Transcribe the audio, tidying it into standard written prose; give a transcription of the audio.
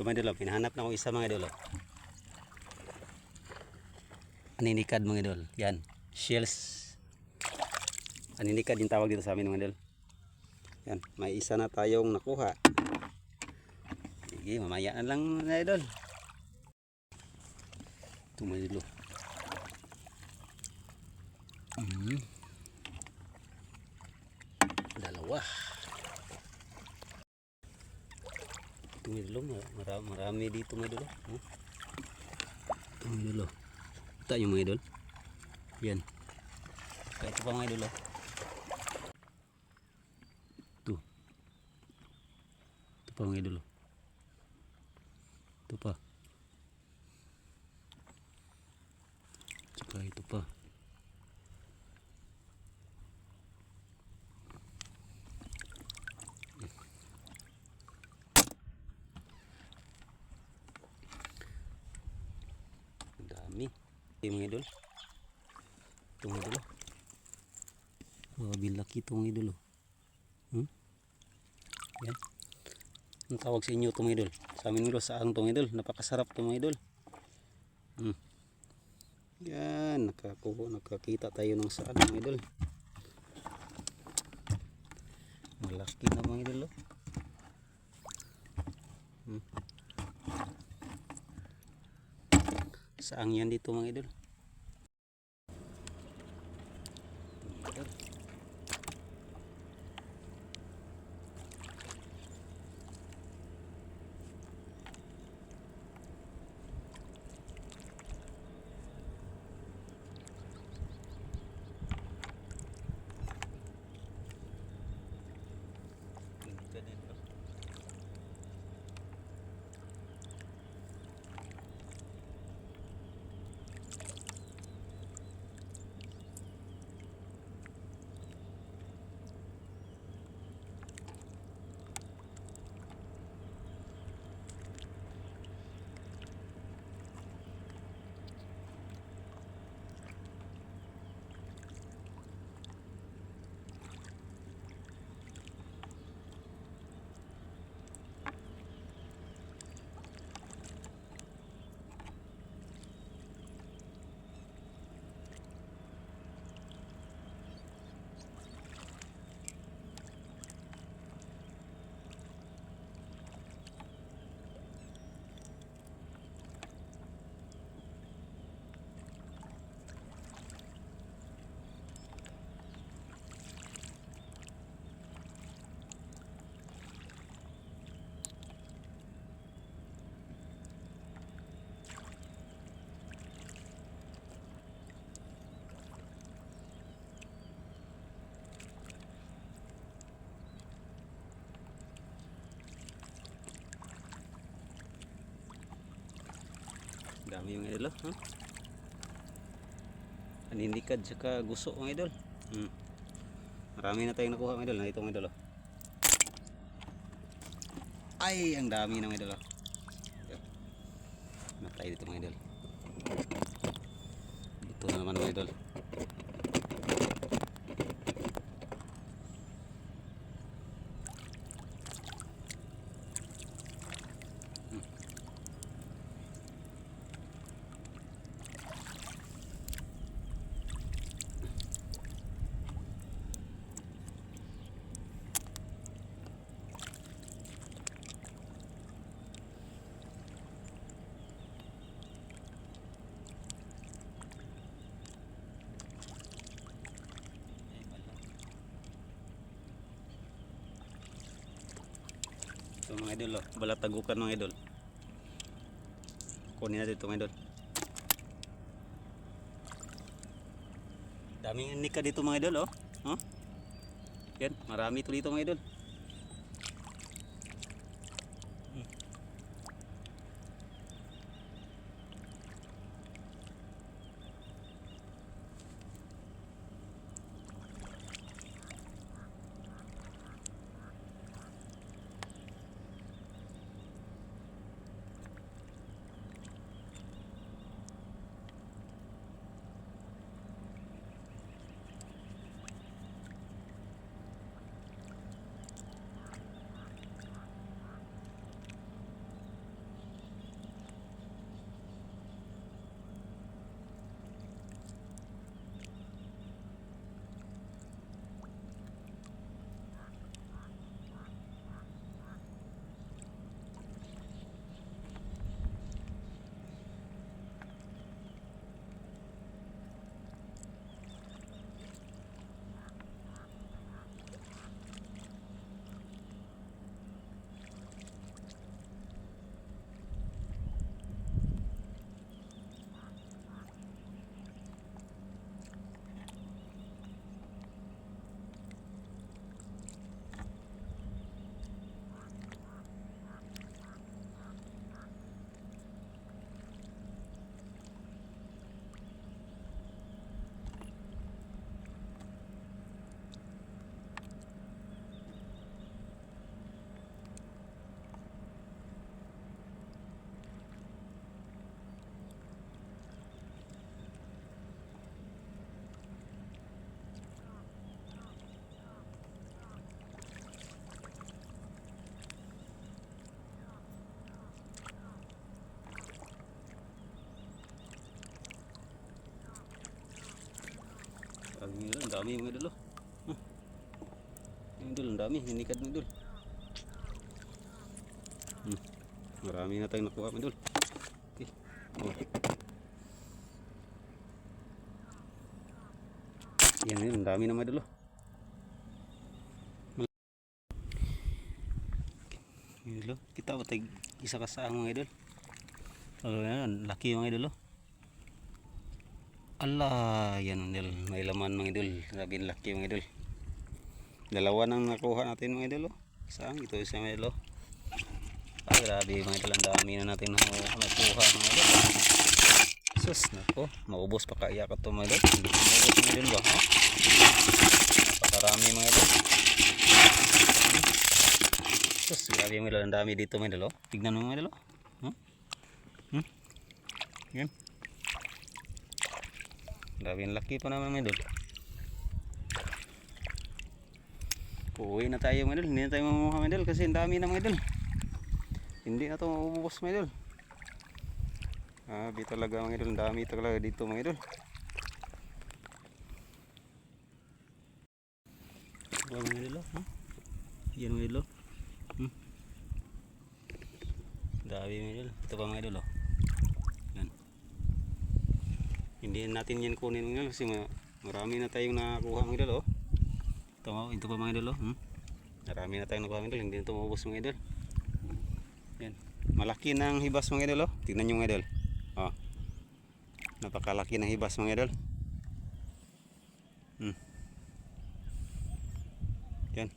Ito mga idol, oh. Pinahanap na akong isa mga idol. Oh. Aninikad mga idol. Yan. Shells. Aninikad yung tawag dito sa amin mga idol. Yan. May isa na tayong nakuha. Sige, mamaya na lang mga idol. Ito mga idol. Dalawa. Ito mga idol. Marami dito mga idol. Ito mga idol. Ito yung mga idol. Yan. Ito pa mga idol. Ito. Ito pa mga idol. Ito pa. Tsaka ito pa. Ang dami. Ito mga idol. Ito mga idol. Grabe laki ito mga idol. Yan. Ang tawag sa inyo ito mga idol. Sa amin mga idol, saang ito mga idol. Napakasarap ito mga idol. Yan. Nakakita tayo ng saan mga idol. Malaki na mga idol. Saang yan dito mga idol. Dami yung idol. Aninikad saka guso mga idol. Marami na tayong nakuha mga idol. Ito mga idol. Ay, ang dami ng idol. Matay dito mga idol. Ito na naman mga idol. Ito mga idol, balat tagukan mga idol. Kunin natin ito mga idol. Daming nika dito mga idol. Yan, marami ito dito mga idol. dami mga idol. Oh. Mga idol, ang dami. Ninikad mga idol. Marami na tayong nakuha mga idol. Okay. Oh. Yan yun, ang dami na mga idol. Mga idol, kita ba tayo isa kasaang mga idol? Yan, laki mga idol. Ala, yan mga idol. May laman mga idol. Grabe laki mga idol. Dalawa nang nakuha natin mga idol. Isang, ito isa mga idol. Ah, grabe mga idol. Ang dami na natin nakuha mga idol. Sus, nako. Maubos pa kaya ka ito mga idol. Hindi ko maubos mga idol ba? Ha? Napakarami mga idol. Sus, grabe mga idol. Ang dami dito mga idol. Tignan mo mga idol. Yan. Grabe ang laki pa naman mga idol. Uuwi na tayo mga idol. Hindi na tayo mamuha mga idol kasi ang dami na mga idol. Hindi na ito maubos mga idol. Grabe talaga mga idol. Ang dami talaga dito mga idol. Wala mga idol. Yan mga idol. Dami mga idol. Ito pa mga idol. Yan. Hindi natin yan kunin mga idol kasi marami na tayong nakakuha mga idol. Ito pa mga idol. Marami na tayong nakuha mga idol. Hindi na ito maubos mga idol. Yan. Malaki ng hibas mga idol. Tignan nyo mga idol. Napakalaki ng hibas mga idol. Yan.